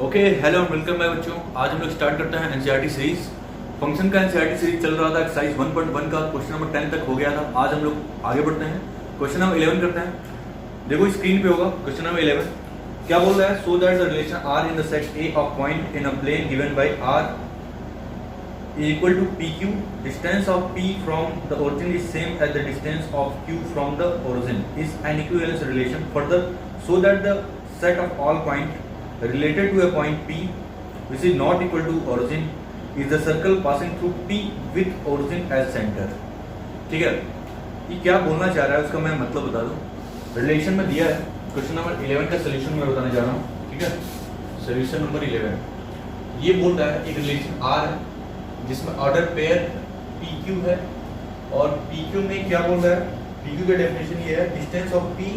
Okay hello welcome bye बच्चों। आज हम लोग स्टार्ट करते हैं एनसीईआरटी सीरीज। फंक्शन का एनसीईआरटी सीरीज चल रहा था, एक्सरसाइज 1.1 का क्वेश्चन नंबर 10 तक हो गया था। आज हम लोग आगे बढ़ते हैं, क्वेश्चन नंबर 11 करते हैं। देखो स्क्रीन पे होगा क्वेश्चन नंबर 11 क्या बोल रहा है। So that the relation R in the set A of point in a plane given by R equal to PQ, distance of P from the origin is same as the distance of Q from the origin is an equivalence relation. Further, so that the set of all points related to a point P which is not equal to origin is the circle passing through P with origin as center. ठीक है, ये क्या बोलना चाह रहा है उसका मैं मतलब बता दूं। रिलेशन में दिया है, क्वेश्चन नंबर 11 का सोल्यूशन मैं बताने जा रहा हूँ। ठीक है, सोल्यूशन नंबर 11 ये बोल रहा है एक रिलेशन R है जिसमें ऑर्डर पेयर PQ है और PQ में क्या बोल रहा है, PQ का डेफिनेशन ये है distance of P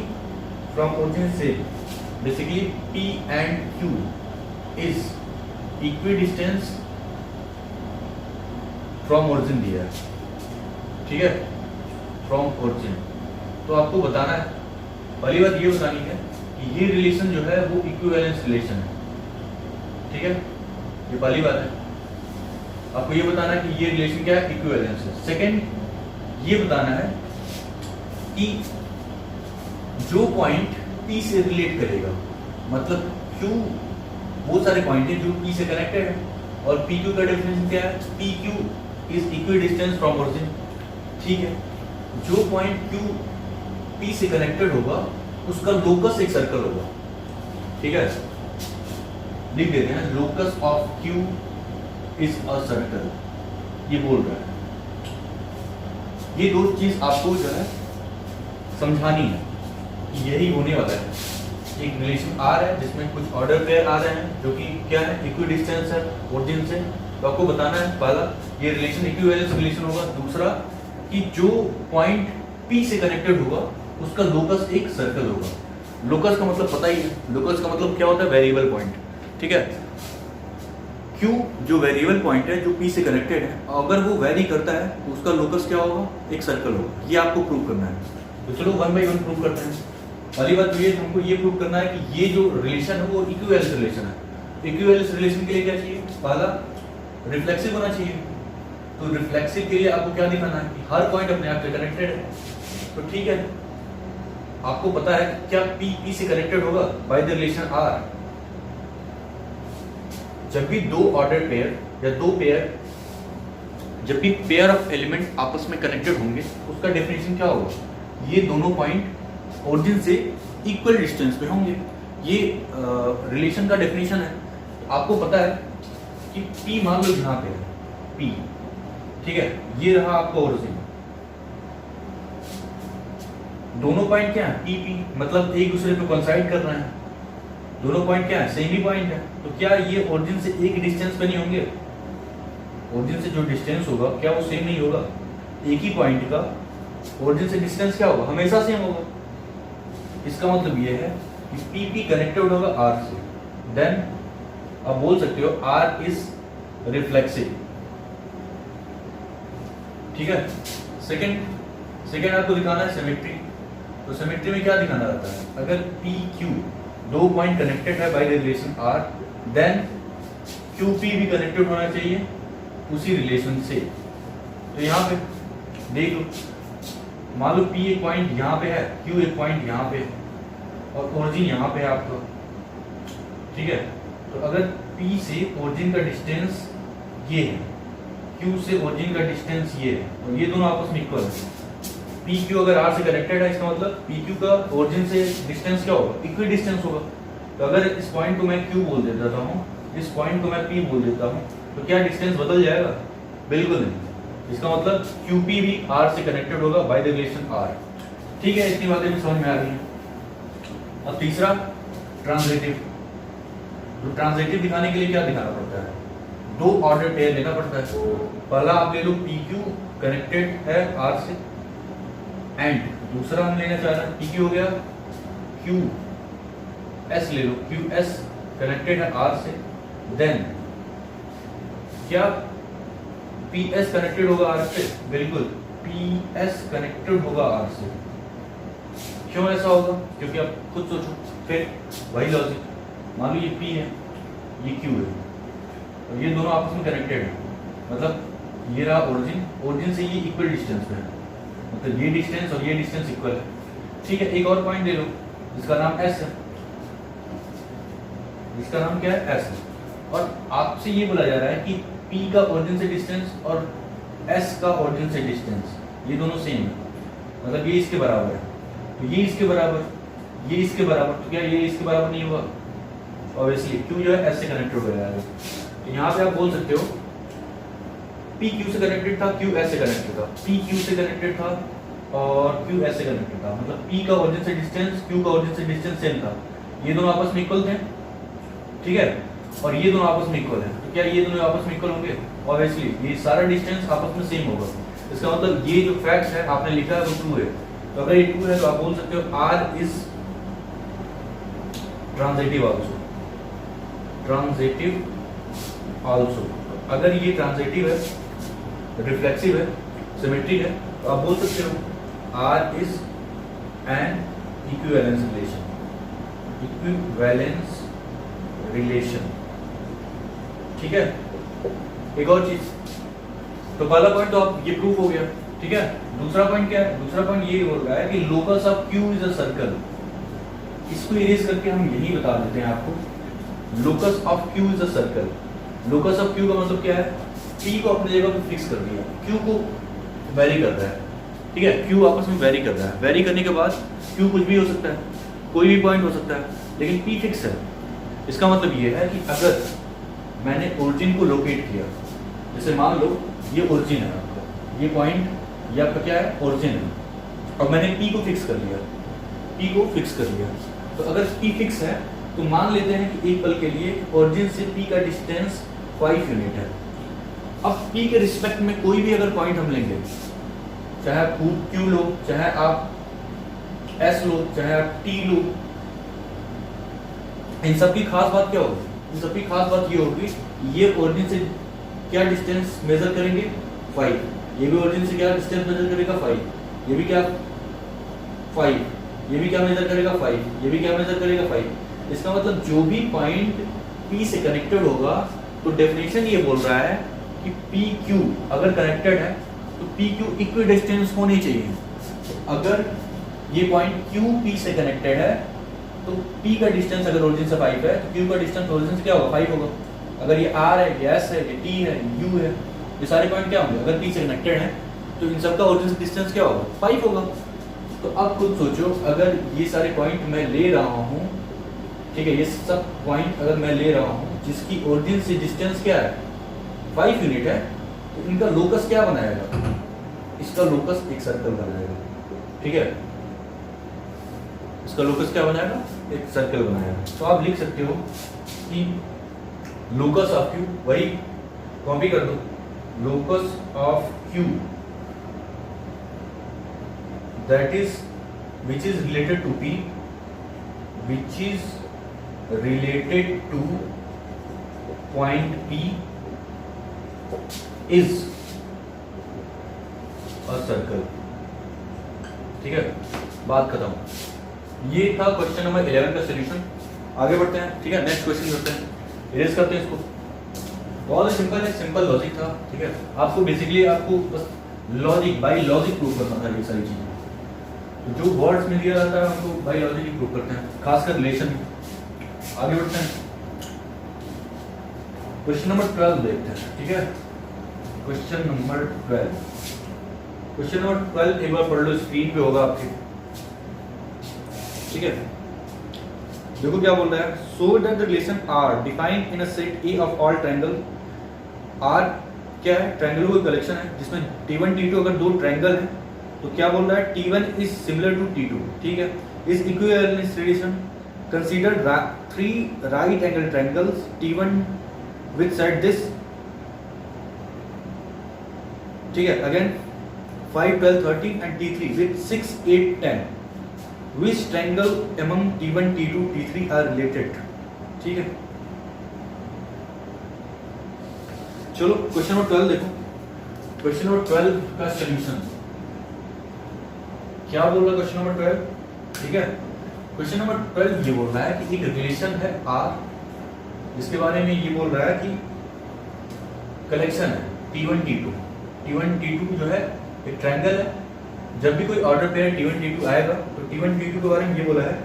from origin से। Basically P and Q is equidistant from origin दिया है। ठीक है, फ्रॉम ओरिजिन। तो आपको बताना है, पहली बात ये बतानी है कि ये रिलेशन जो है वो इक्विवेलेंस रिलेशन है। ठीक है, ये पहली बात है। आपको ये बताना है कि ये रिलेशन क्या है, इक्विवेलेंस है। सेकंड ये बताना है कि जो पॉइंट P से रिलेट करेगा, मतलब Q बहुत सारे पॉइंट हैं जो P से कनेक्टेड है और PQ का डेफिनेशन क्या है, PQ is equidistant from origin. ठीक है, जो पॉइंट Q P से कनेक्टेड होगा उसका लोकस एक सर्कल होगा। ठीक है, लिख देते हैं locus of Q is a circle, ये बोल रहा है। ये दो चीज आपको जो है समझानी है, यही होने वाला है। एक रिलेशन R है जिसमें कुछ ऑर्डर पेयर आ रहे हैं जो कि क्या है, इक्वी डिस्टेंस है ओरिजिन से। तो आपको बताना है पहला ये रिलेशन इक्विवेलेंस रिलेशन होगा। दूसरा कि जो पॉइंट P से कनेक्टेड होगा उसका लोकस एक सर्कल होगा। लोकस का मतलब पता ही है, लोकस का मतलब क्या होता है, वेरिएबल पॉइंट। ठीक है, Q जो वेरिएबल पॉइंट है जो P से कनेक्टेड है, अगर वो वेरी करता है तो उसका लोकस क्या होगा, एक सर्कल होगा। ये आपको प्रूव करना है। तो चलो 1 बाय 1 प्रूव करते हैं। पहली बात ये हमको ये प्रूव करना है कि ये जो रिलेशन है वो इक्विवेलेंस रिलेशन है। इक्विवेलेंस रिलेशन के लिए क्या चाहिए, पहला रिफ्लेक्सिव होना चाहिए। तो रिफ्लेक्सिव के लिए आपको क्या दिखाना है कि हर पॉइंट अपने आप से कनेक्टेड है। तो ठीक है, आपको पता है क्या P से कनेक्टेड होगा बाय द रिलेशन R। जब भी दो ऑर्डर पेयर या दो पेयर, जब भी पेयर ऑफ एलिमेंट आपस में कनेक्टेड होंगे उसका डेफिनेशन क्या होगा, ये दोनों पॉइंट ओरिजिन से इक्वल डिस्टेंस पे होंगे। ये रिलेशन का डेफिनेशन है। आपको पता है कि P मान लो यहाँ पे है P। ठीक है, ये रहा आपका ओरिजिन। दोनों पॉइंट क्या है, P मतलब एक दूसरे पे कोइंसाइड कर रहे हैं। दोनों पॉइंट क्या है, सेम ही पॉइंट है। तो क्या ये ओरिजिन से एक डिस्टेंस पे नहीं होंगे? ओरिजिन से जो डिस्टेंस होगा क्या वो सेम नहीं होगा? एक ही पॉइंट का ओरिजिन से डिस्टेंस क्या होगा, हमेशा सेम होगा। इसका मतलब ये है कि P कनेक्टेड होगा R से। देन आप बोल सकते हो R इज रिफ्लेक्सिव। ठीक है, सेकंड आपको दिखाना है सिमेट्री। तो सिमेट्री में क्या दिखाना रहता है, अगर PQ दो पॉइंट कनेक्टेड है by the relation R, then QP भी कनेक्टेड होना चाहिए उसी रिलेशन से। तो यहाँ पे देख लो, मान लो P एक पॉइंट यहाँ पे है, Q एक पॉइंट यहाँ पे और ओरिजिन यहाँ पे है आपका। ठीक है, तो अगर P से ओरिजिन का डिस्टेंस ये है, Q से ओरिजिन का डिस्टेंस ये है और ये दोनों आपस में इक्वल है। PQ अगर R से कनेक्टेड है, इसका मतलब PQ का ओरिजिन से डिस्टेंस क्या होगा, इक्वी डिस्टेंस होगा। तो अगर इस पॉइंट को मैं Q बोल देता हूँ, इस पॉइंट को मैं P बोल देता हूँ, तो क्या डिस्टेंस बदल जाएगा? बिल्कुल नहीं। इसका मतलब QP भी R से कनेक्टेड होगा बाय द रिलेशन R। ठीक है, इतनी बातें भी समझ में आ रही हैं। अब तीसरा ट्रांजिटिव। तो ट्रांजिटिव दिखाने के लिए क्या दिखाना पड़ता है, दो ऑर्डर पेयर लेना पड़ता है। पहला आप ले लो PQ कनेक्टेड है R से, एंड दूसरा हम लेना चाह रहे हैं PQ हो गया, QS ले लो, QS कनेक्टेड है R से। देन क्या PS कनेक्टेड होगा R से? बिल्कुल, PS कनेक्टेड होगा R से। क्यों ऐसा होगा? क्योंकि आप खुद सोचो, फिर वही लॉजिक, मान लो ये P है, ये Q है और ये दोनों आपस में कनेक्टेड है, मतलब ये रहा ओरिजिन, ओरिजिन से ये इक्वल डिस्टेंस पे है, मतलब ये डिस्टेंस और ये डिस्टेंस इक्वल है। ठीक है, एक और पॉइंट ले लो जिसका नाम S है, जिसका नाम क्या है S है, और आपसे ये बोला जा रहा है कि P का ओरिजिन से डिस्टेंस और S का ओरिजिन से डिस्टेंस ये दोनों सेम है, मतलब ये इसके बराबर है, तो ये इसके बराबर, ये इसके बराबर, तो क्या ये इसके बराबर नहीं हुआ? ऑब्वियसली Q जो है S से कनेक्टेड हो जाएगा। तो यहाँ पे आप बोल सकते हो P Q से कनेक्टेड था, Q S से कनेक्टेड था, P Q से कनेक्टेड था और Q S से कनेक्टेड था, मतलब P का ओरिजिन से डिस्टेंस Q का ओरिजिन से डिस्टेंस सेम था, ये दोनों आपस में इक्वल थे। ठीक है, और ये दोनों आपस में इक्वल है, तो क्या ये दोनों आपस में इक्वल होंगे? ऑब्वियसली ये सारा डिस्टेंस आपस में सेम होगा, इसका मतलब ये जो फैक्ट है आपने लिखा है वो ट्रू है। तो अगर ये ट्रू है तो आप बोल सकते हो R is transitive also, transitive also. अगर ये ट्रांजिटिव है, रिफ्लेक्सिव है, सिमेट्रिक है, तो आप बोल सकते हो R is an equivalence relation, equivalence relation. ठीक है, एक और चीज, तो पहला पॉइंट तो आप ये प्रूफ हो गया। ठीक है, दूसरा पॉइंट क्या है? दूसरा पॉइंट ये बोल रहा है कि locus of Q is a circle. इसको इरेज करके हम यही बता देते हैं आपको, locus of Q is a circle. Locus of Q का मतलब क्या है? P को अपनी जगह पे फिक्स कर दिया, Q को वेरी कर रहा है। ठीक है, Q आपस में वेरी कर रहा है, वेरी करने के बाद Q कुछ भी हो सकता है, कोई भी पॉइंट हो सकता है, लेकिन P फिक्स है। इसका मतलब ये है कि अगर मैंने ओरिजिन को लोकेट किया, जैसे मान लो ये ओरिजिन है आपका, ये पॉइंट ये आपका क्या है? ओरिजिन है, और मैंने P को फिक्स कर लिया, P को फिक्स कर लिया, तो अगर P फिक्स है तो मान लेते हैं कि एक पल के लिए ओरिजिन से P का डिस्टेंस 5 यूनिट है। अब P के रिस्पेक्ट में कोई भी अगर पॉइंट हम लेंगे, चाहे आप Q लो, चाहे आप S लो, चाहे आप T लो, इन सब की खास बात क्या होगी? इन सब की खास बात ये होगी, ये ओरिजिन से क्या डिस्टेंस मेजर करेंगे? 5, ये भी ओरिजिन से क्या डिस्टेंस मेजर करेगा? 5, ये भी क्या 5, ये भी क्या मेजर करेगा? 5, ये भी क्या मेजर करेगा? 5। इसका मतलब जो भी पॉइंट P से कनेक्टेड होगा, तो डेफिनेशन ये बोल रहा है कि PQ अगर कनेक्टेड है तो PQ इक्वी डिस्टेंस होनी चाहिए। तो अगर ये पॉइंट Q P से कनेक्टेड है तो P का डिस्टेंस अगर ओरिजिन से 5 है तो Q का डिस्टेंस ओरिजिन से क्या होगा? 5 होगा। अगर ये R है, ये S है, ये T है, ये U है, ये सारे पॉइंट क्या होंगे? अगर P से कनेक्टेड है तो इन सब का ओरिजिन से डिस्टेंस क्या होगा? 5 होगा। तो अब खुद सोचो, अगर ये सारे पॉइंट मैं ले रहा हूँ, ठीक है, ये सब पॉइंट अगर मैं ले रहा हूँ जिसकी ओरिजिन से डिस्टेंस क्या है? 5 यूनिट है, तो इनका लोकस क्या बनाएगा? इसका लोकस एक सर्कल बनाएगा। ठीक है, इसका लोकस क्या बनाएगा? एक सर्कल बनाएगा। तो आप लिख सकते हो कि लोकस ऑफ Q, वही कॉपी कर दो, locus of Q that is which is related to P, which is related to point P is a circle। ठीक है, बात खत्म। ये था क्वेश्चन नंबर 11 का सॉल्यूशन। आगे बढ़ते हैं। ठीक है, नेक्स्ट क्वेश्चन करते हैं, इरेज करते हैं इसको। बहुत ही सिंपल है, सिंपल लॉजिक था। ठीक है, आपको बेसिकली आपको बस लॉजिक बाय लॉजिक प्रूव करना था ये सारी चीजें। तो जो वर्ड्स में दिया जाता है हमको बाय लॉजिक ही प्रूव करते हैं, खासकर रिलेशन। आगे बढ़ते हैं, क्वेश्चन नंबर 12 देखते हैं। ठीक है, क्वेश्चन नंबर 12, क्वेश्चन नंबर 12 एक बार पढ़ लो, स्क्रीन पे होगा आपके। ठीक है, देखो क्या बोल रहा है। So that the relation R defined in a set A of all triangle. R क्या है? ट्रायंगल का कलेक्शन है जिसमें T1 T2 अगर दो ट्रायंगल है तो क्या बोल रहा है? T1 is similar to T2। ठीक है, is equivalence relation consider 3 right angle triangles T1 with side this. ठीक है, again 5, 12, 13 and T3 with 6, 8, 10. Which triangle among T1, T2, T3 are related? ठीक है, चलो क्वेश्चन नंबर 12 देखो। क्वेश्चन नंबर 12 का solution क्या बोल रहा है? क्वेश्चन नंबर 12, ठीक है, क्वेश्चन नंबर 12 ये बोल रहा है कि एक रिलेशन है R जिसके बारे में ये बोल रहा है कि कलेक्शन है T1 T2। T1 T2 जो है एक ट्रायंगल है। जब भी कोई ऑर्डर पेयर T1 T2 आएगा तो T1 T2 के बारे में ये बोला है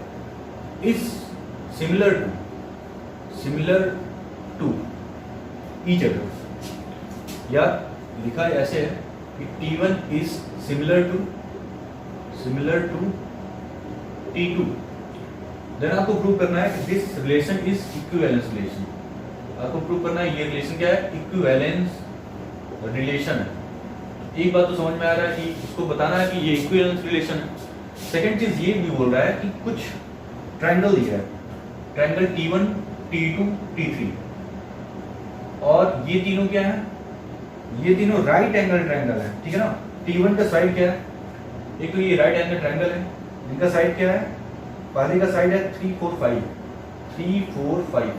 is similar to each other, या लिखा ऐसे है कि T1 is similar to T2। Then आपको प्रूव करना है कि this relation is equivalence relation. आपको प्रूव करना है ये रिलेशन क्या है, इक्विवेलेंस रिलेशन है। एक बात तो समझ में आ रहा है कि इसको बताना है कि ये इक्विवेलेंस रिलेशन है। सेकंड चीज ये भी बोल रहा है कि कुछ ट्रायंगल दिया है, ट्रायंगल T1 T2 T3, और ये तीनों क्या है, ये तीनों राइट एंगल ट्रायंगल है, ठीक है ना। T1 का साइड क्या है, एक तो ये राइट एंगल ट्रायंगल है, इनका साइड क्या है, पहले का साइड है 3 4 5,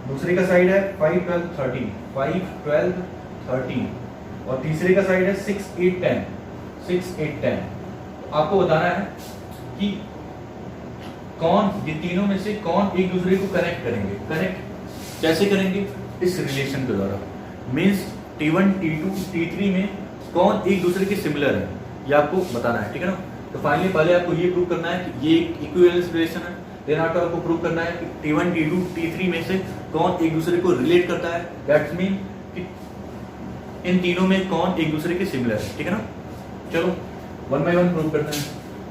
दूसरे का साइड है 5 12 13, और तीसरे का साइड है 6 8 10। आपको बताना है कि कौन, ये तीनों में से कौन एक दूसरे को कनेक्ट करेंगे। कनेक्ट कैसे करेंगे, इस रिलेशन के द्वारा। मींस T1 T2 T3 में कौन एक दूसरे के सिमिलर है, ये आपको बताना है, ठीक है ना। तो फाइनली पहले आपको ये प्रूव करना है कि ये एक इक्विवेलेंस रिलेशन है। देन आफ्टर आपको प्रूव करना है कि T1 T2 T3 में से कौन एक दूसरे को रिलेट करता है, दैट्स मीन कि इन तीनों में कौन एक दूसरे के सिमिलर है, ठीक है ना। चलो वन बाय वन प्रूव करते हैं।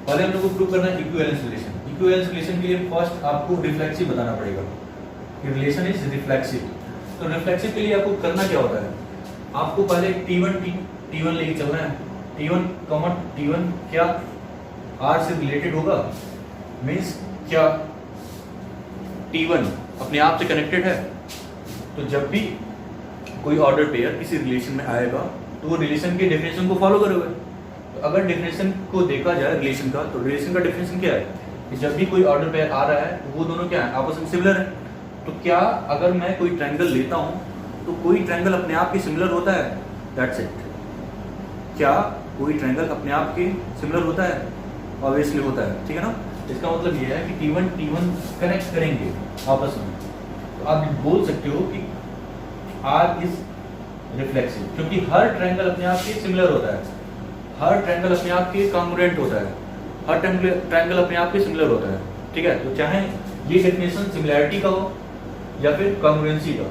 पहले हम लोग को प्रूव करना है इक्विवेलेंस रिलेशन। इक्विवेलेंस रिलेशन के लिए फर्स्ट आपको रिफ्लेक्सिव बताना पड़ेगा कि रिलेशन इज रिफ्लेक्सिव। तो रिफ्लेक्सिव के लिए आपको करना क्या होता है, आपको पहले T1 लेके चलना है। T1 क्या R से रिलेटेड होगा, मीन्स क्या T1 अपने आप से कनेक्टेड है। तो जब भी कोई ऑर्डर पेयर किसी रिलेशन में आएगा तो वो रिलेशन के डेफिनेशन को फॉलो करोगे। तो अगर डेफिनेशन को देखा जाए रिलेशन का, तो रिलेशन का डेफिनेशन क्या है कि जब भी कोई ऑर्डर पेयर आ रहा है तो वो दोनों क्या है, आपस में सिमिलर है। तो क्या अगर मैं कोई ट्रायंगल लेता हूँ तो कोई ट्रायंगल अपने आप के सिमिलर होता है, दैट्स इट। क्या कोई ट्रायंगल अपने आप के सिमिलर होता है, ऑब्वियसली होता है, ठीक है ना। इसका मतलब ये है कि T1 कनेक्ट करेंगे आपस में। तो आप बोल सकते हो कि R इज रिफ्लेक्सिव, क्योंकि हर ट्रायंगल अपने आप के सिमिलर होता है, हर ट्रायंगल अपने आप के कॉन्ग्रुएंट होता है, हर ट्रायंगल अपने आप के सिमिलर होता है, ठीक है। तो चाहे ये डेफिनेशन सिमिलैरिटी का हो या फिर कॉन्ग्रुएंसी का,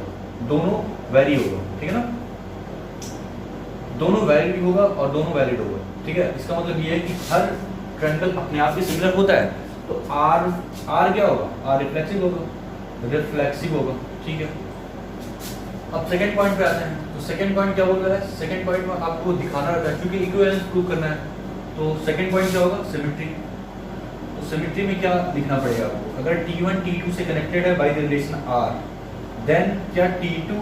दोनों वैरी होगा, ठीक है ना। दोनों वैलिड होगा और दोनों वैलिड होगा, ठीक है। इसका मतलब ये है कि हर ट्रायंगल अपने आप के सिमिलर होता है। तो R क्या होगा, R रिफ्लेक्सिव होगा, ठीक है। अब सेकंड पॉइंट पे आते हैं। तो सेकंड पॉइंट क्या बोल रहा है, सेकंड पॉइंट में आपको दिखाना रहता है क्योंकि इक्विवेलेंस प्रूव करना है। तो सेकंड पॉइंट क्या होगा, सिमेट्री। तो सिमेट्री में क्या लिखना पड़ेगा आपको, अगर T1 T2 से कनेक्टेड है by the relation R, then क्या T2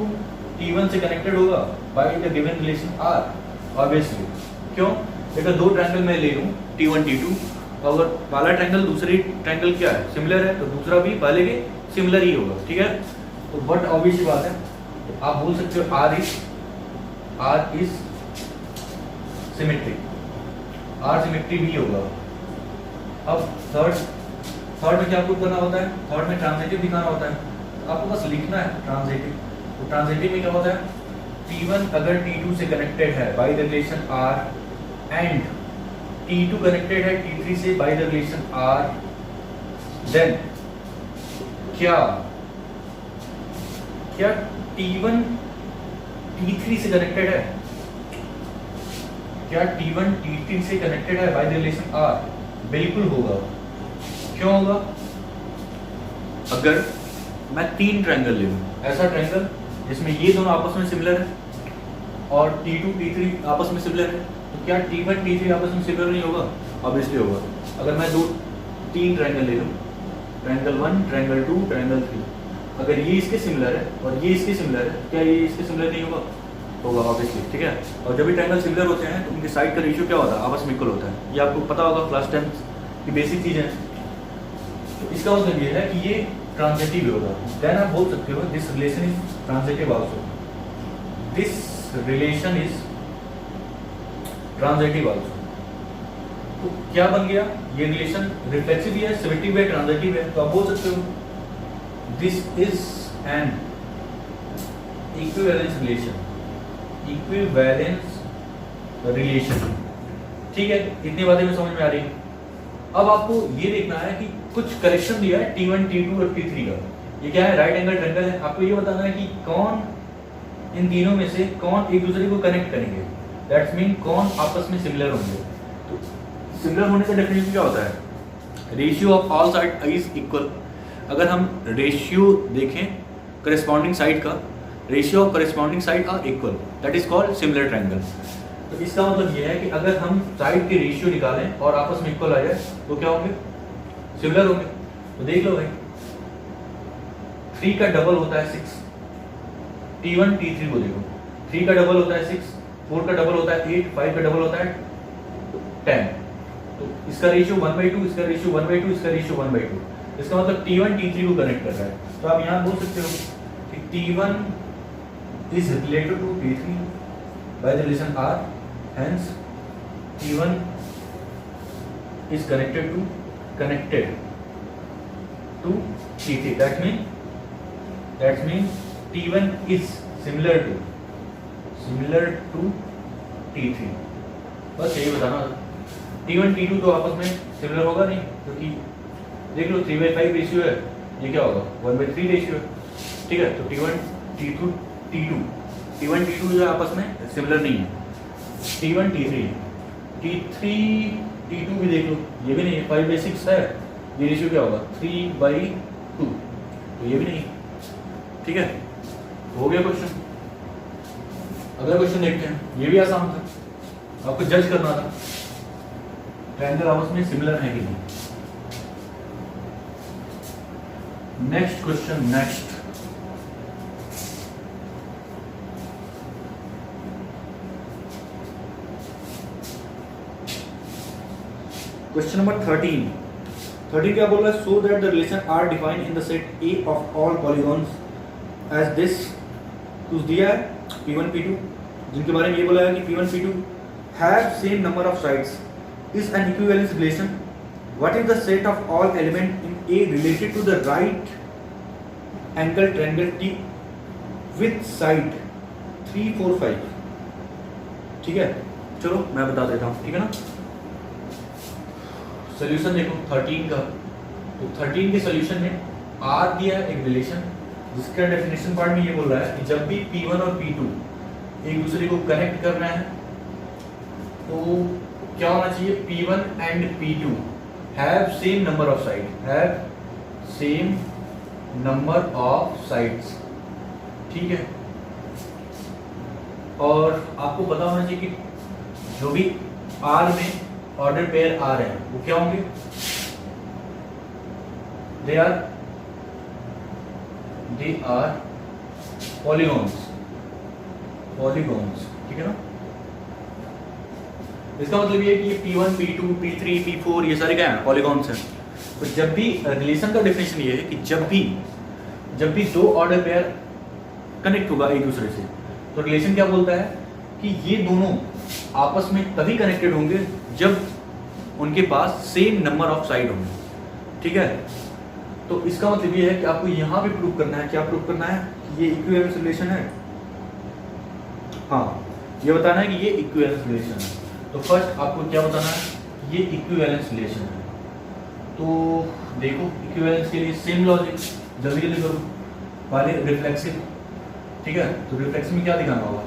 T1 से कनेक्टेड होगा by the given relation R, obviously. क्यों, अगर दो ट्रायंगल मैं ले लूं T1 T2, अगर पहला ट्रायंगल दूसरी ट्रायंगल क्या है, सिमिलर है, तो दूसरा भी पहले के सिमिलर ही होगा, ठीक है। तो बट ऑब्वियस बात है, तो आप बोल सकते हो R is symmetric, R symmetry भी होगा। अब थर्ड में क्या प्रूव करना होता है, थर्ड में ट्रांजिटिव दिखाना होता है। आपको बस लिखना है ट्रांजिटिव। तो ट्रांजिटिव में क्या होता है, T1 अगर T2 से कनेक्टेड है by the relation R and T2 connected है T3 से by the relation R, then क्या T1 T3 से कनेक्टेड है, क्या T1 T3 से कनेक्टेड है बाय द रिलेशन R, बिल्कुल होगा। क्यों होगा, अगर मैं तीन ट्रायंगल ले लूं, ऐसा ट्रायंगल जिसमें ये दोनों आपस में सिमिलर है और T2 T3 आपस में सिमिलर है, तो क्या T1 T3 आपस में सिमिलर नहीं होगा, ऑब्वियसली होगा। अगर मैं तीन ट्रायंगल ले लूं, ट्रायंगल 1 ट्रायंगल 2 ट्रायंगल 3, अगर ये इसके सिमिलर है और ये इसके सिमिलर है, क्या ये इसके सिमिलर नहीं होगा, ऑब्वियसली, ठीक है। और जब भी ट्रायंगल सिमिलर होते हैं तो उनके साइड का रेशियो क्या होता है, आपस में इक्वल होता है। ये आपको पता होगा, क्लास 10 की बेसिक चीज़ है। तो इसका मतलब ये है कि ये ट्रांजिटिव होगा। देन आप बोल सकते हो this relation is transitive also, this relation is transitive also. तो क्या बन गया, ये रिलेशन रिफ्लेक्सिव है, सिमेट्रिक है, ट्रांजिटिव है। तो आप बोल सकते हो this is an equivalence relation, ठीक है, इतनी बातें में समझ में आ रही है। अब आपको ये देखना है कि कुछ करेक्शन दिया है T1, T2 और T3 का, ये क्या है, राइट एंगल ट्रायंगल है। आपको ये बताना है कि कौन इन तीनों में से कौन एक दूसरे को कनेक्ट करेंगे, दैट्स मीन कौन आपस में सिमिलर होंगे। तो सिमिलर होने का डेफिनेशन क्या होता है, ratio of all side is equal. अगर हम रेशियो देखें करस्पॉन्डिंग साइड का, ratio of corresponding side are equal, that is called similar triangle. तो इसका मतलब ये है कि अगर हम साइड के रेशियो निकालें और आपस में इक्वल आ जाए तो क्या होंगे, सिमिलर होंगे। तो देख लो भाई, 3 का डबल होता है 6, T1 T3 को देखो, 3 का डबल होता है 6, 4 का डबल होता है 8, 5 का डबल होता है 10। तो इसका रेशियो 1/2, इसका रेशियो 1/2, इसका रेशियो 1/2। इसका मतलब T1 T3 को कनेक्ट कर रहा है। तो आप यहाँ बोल सकते हो कि T1 is related to T3 by the relation R, hence T1 is connected to T3. That means T1 is similar to T3। बस यही बताना था। T1 T2 तो आपस में सिमिलर होगा नहीं, क्योंकि देख लो 3/5 रेशियो है, ये क्या होगा 1/3 रेशियो है, ठीक है। तो T1 T2 जो आपस में सिमिलर नहीं है। T1 T3 T2 भी देख लो, ये भी नहीं है, 5/6 है, ये रेशियो क्या होगा 3/2, तो ये भी नहीं, ठीक है। हो गया क्वेश्चन। अगला क्वेश्चन देखते हैं, ये भी आसान था, आपको जज करना था ट्रायंगल आपस में सिमिलर है कि नहीं। नेक्स्ट क्वेश्चन, क्वेश्चन नंबर 13 क्या बोल रहा है, so that the relation R define in the set A of all polygons as this. कुछ दिया है P1 P2, जिनके बारे में ये बोला है कि P1 P2 have same number of sides is an equivalence relation. What is the set of all element in A related to the right angle triangle T with side 3, 4, 5, ठीक है। चलो मैं बता देता हूँ, ठीक है ना। सोल्यूशन देखो 13 का, तो 13 के सोल्यूशन में आर दिया है एक रिलेशन, जिसका डेफिनेशन पार्ट में ये बोल रहा है कि जब भी P1 और P2 एक दूसरे को कनेक्ट कर रहे हैं तो क्या होना चाहिए, P1 and P2 have same number of sides, ठीक है। और आपको पता होना चाहिए कि जो भी R में ऑर्डर पेयर आ रहे हैं वो क्या होंगे, दे आर पॉलीगॉन्स, ठीक है ना। इसका मतलब ये है कि ये P1 P2 P3 P4 ये सारे क्या हैं, पॉलीगॉन्स हैं। तो जब भी रिलेशन का डेफिनेशन ये है कि जब भी दो ऑर्डर पेयर कनेक्ट होगा एक दूसरे से, तो रिलेशन क्या बोलता है कि ये दोनों आपस में तभी कनेक्टेड होंगे जब उनके पास सेम नंबर ऑफ साइड होंगे, ठीक है। तो इसका मतलब ये है कि आपको यहाँ पे प्रूव करना है, क्या प्रूव करना है कि ये इक्विवेलेंस रिलेशन है, हाँ ये बताना है कि ये इक्विवेलेंस रिलेशन है। तो फर्स्ट आपको क्या बताना है, ये इक्विवेलेंस रिलेशन है। तो देखो इक्विवेलेंस के लिए सेम लॉजिक, जल्दी करो, पहले रिफ्लेक्सिव, ठीक है। तो रिफ्लेक्सिव में क्या दिखाना होगा,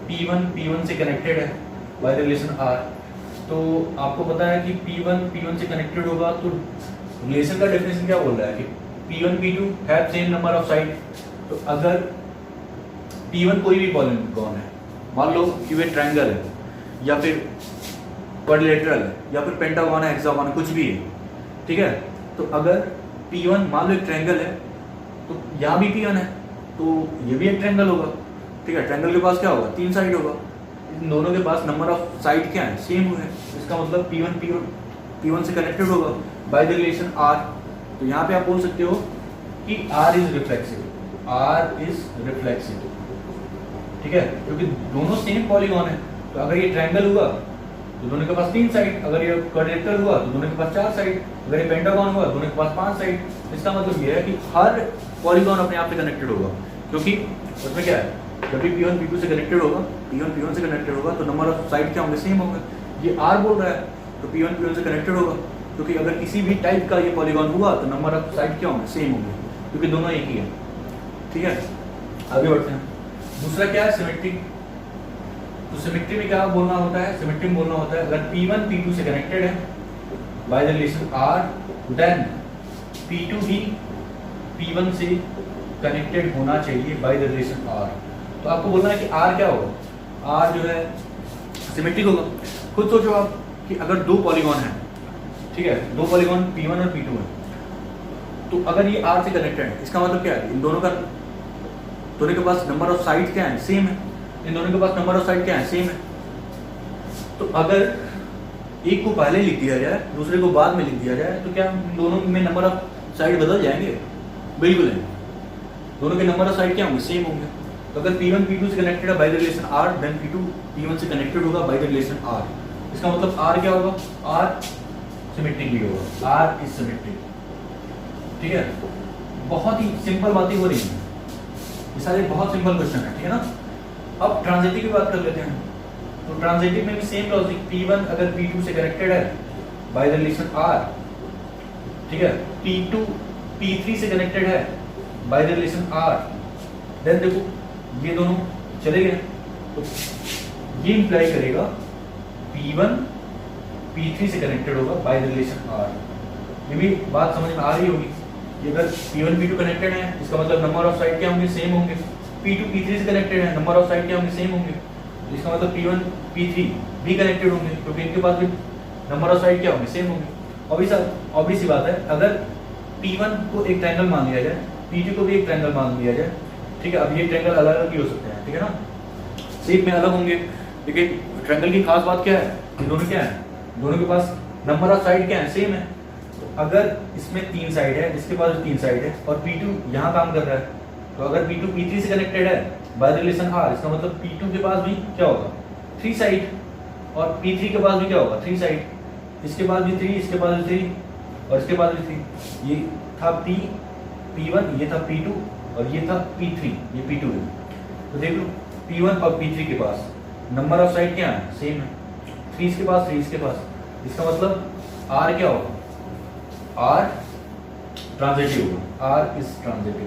P1 से कनेक्टेड है बाय द रिलेशन R। तो आपको पता है कि P1 से कनेक्टेड होगा, तो रिलेशन का डेफिनेशन क्या बोल रहा है कि P1 P2 have same number of side. तो अगर P1 कोई भी पॉलीगॉन है, मान लो कि वे ट्रायंगल है या फिर क्वाड्रिलेटरल है या फिर पेंटागन है, हेक्सागन है, कुछ भी है, ठीक है। तो अगर P1 मान लो एक ट्रायंगल है, तो यहाँ भी P1 है, तो ये भी एक ट्रायंगल होगा, ठीक है। ट्रायंगल के पास क्या होगा, 3 साइड होगा, इन दोनों के पास नंबर ऑफ साइड क्या है, सेम है। इसका मतलब P1 से कनेक्टेड होगा बाय द रिलेशन R। तो यहाँ पे आप बोल सकते हो कि R इज रिफ्लेक्सिव, ठीक है, क्योंकि दोनों सेम पॉलीगॉन है। तो अगर ये ट्रायंगल हुआ तो दोनों के पास 3 साइड, अगर ये क्वाड्रिलेटरल हुआ तो दोनों के पास 4 साइड, अगर ये पेंटागन हुआ दोनों के पास 5 साइड। इसका मतलब ये है कि हर पॉलीगॉन अपने आप से कनेक्टेड होगा, क्योंकि उसमें क्या है, जब भी P1 P2 से कनेक्टेड होगा, P1 P1 से कनेक्टेड होगा तो नंबर ऑफ साइड क्या होंगे, सेम होंगे। ये R बोल रहा है तो P1 P1 से कनेक्टेड होगा, क्योंकि अगर किसी भी टाइप का ये पॉलीगॉन हुआ तो नंबर ऑफ साइड क्या होंगे, सेम होंगे, क्योंकि दोनों एक ही है। ठीक है, आगे बढ़ते हैं। दूसरा क्या है, सिमेट्री। तो सिमेट्री में क्या बोलना होता है, सिमेट्री में बोलना होता है अगर P1 P2 से कनेक्टेड है by the relation R, then P2 भी P1 से कनेक्टेड होना चाहिए बाय द रिलेशन R। तो आपको बोलना है कि R क्या होगा, R जो है सिमेट्रिक होगा। खुद सोचो आप कि अगर दो पॉलीगॉन है, ठीक है, दो पॉलीगॉन P1 और P2 है, तो अगर ये R से कनेक्टेड है, इसका मतलब क्या है, इन दोनों के पास नंबर ऑफ साइड क्या है, सेम है। इन दोनों के पास नंबर ऑफ साइड क्या है, सेम है। तो अगर एक को पहले लिख दिया जाए, दूसरे को बाद में लिख दिया जाए, तो क्या दोनों में नंबर ऑफ साइड बदल जाएंगे, बिल्कुल नहीं। दोनों के नंबर ऑफ साइड क्या होंगे, सेम होंगे। तो अगर P1 P2 से कनेक्टेड है by the relation R, then P2 P1 से कनेक्टेड होगा बाय द रिलेशन R। इसका मतलब R क्या होगा, R सिमेट्रिक भी होगा, R इज सिमेट्रिक। ठीक है, बहुत ही सिंपल बातें हो रही हैं, ये सारे बहुत सिंपल क्वेश्चन है, ठीक है ना। अब ट्रांजिटिव की बात कर लेते हैं। तो ट्रांजिटिव में भी सेम लॉजिक, P1 अगर P2 से कनेक्टेड है बाय द रिलेशन R, ठीक है, P2 P3 से कनेक्टेड है by the relation R, then देखो ये दोनों चले गए, तो ये इंप्लाई करेगा P1 P3 से कनेक्टेड होगा बाय द रिलेशन R। ये भी बात समझ में आ रही होगी कि अगर P1 P2 कनेक्टेड है, इसका मतलब नंबर ऑफ साइड क्या होंगे, सेम होंगे। P2 P3 से कनेक्टेड है, नंबर ऑफ साइड क्या होंगे, सेम होंगे। इसका मतलब P1 P3 भी कनेक्टेड होंगे, क्योंकि इनके पास भी नंबर ऑफ साइड क्या होंगे, सेम होंगे। ऑब्वियस सी बात है, अगर P1 को एक ट्रायंगल मान लिया जाए, P2 को भी एक ट्रायंगल मान लिया जाए, ठीक है, अब ये ट्रायंगल अलग अलग भी हो सकते हैं, ठीक है ना, शेप में अलग होंगे, लेकिन ट्रायंगल की खास बात क्या है, ये दोनों क्या है, दोनों के पास नंबर ऑफ साइड क्या है, सेम है। तो अगर इसमें 3 साइड है, इसके पास 3 साइड है, और P2 यहाँ काम कर रहा है, तो अगर P2 P3 से कनेक्टेड है बाय द रिलेशन R, इसका मतलब P2 के पास भी क्या होगा, 3 साइड, और P3 के पास भी क्या होगा, 3 साइड, इसके पास भी 3, इसके पास भी 3, और इसके पास भी 3। ये था P1, ये था P2, और ये था P3, ये P2 है। तो देख लो P1 और P3 के पास नंबर ऑफ साइड क्या है, सेम है, 3 इसके पास 3 इसके पास। इसका मतलब R क्या होगा, R ट्रांजिटिव होगा, R इज ट्रांजिटिव।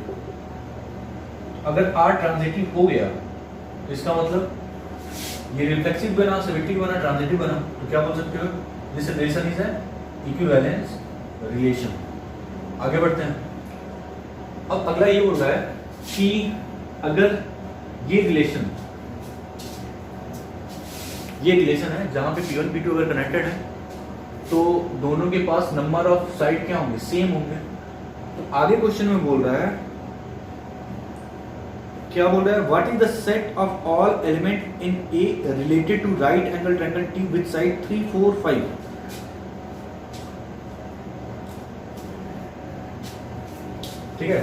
अगर R ट्रांजिटिव हो गया तो इसका मतलब ये रिफ्लेक्सिव बना, सिमेट्रिक बना, ट्रांजिटिव बना, तो क्या बोल सकते हो, this relation is an equivalence relation. आगे बढ़ते हैं। अब अगला ये बोल रहा है कि अगर ये रिलेशन है जहां पे P1 P2 अगर कनेक्टेड है, तो दोनों के पास नंबर ऑफ साइड क्या होंगे, सेम होंगे। तो आगे क्वेश्चन में बोल रहा है, क्या बोल रहा है, what is the set of all element in A related to right angle triangle T with side 3, 4, 5। ठीक है,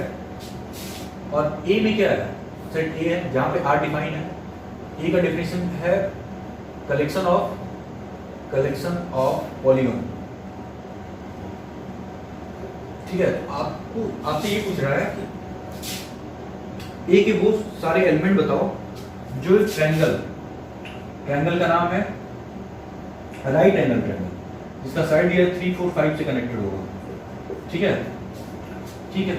और ए में क्या है, सेट ए है जहां पे R डिफाइन है। ए का डेफिनेशन है कलेक्शन ऑफ पॉलीगॉन। ठीक है, आपसे ये पूछ रहा है कि ए के वो सारे एलिमेंट बताओ जो ट्रायंगल का नाम है राइट एंगल ट्रायंगल, जिसका साइड ये 3, 4, 5 से कनेक्टेड होगा। ठीक है,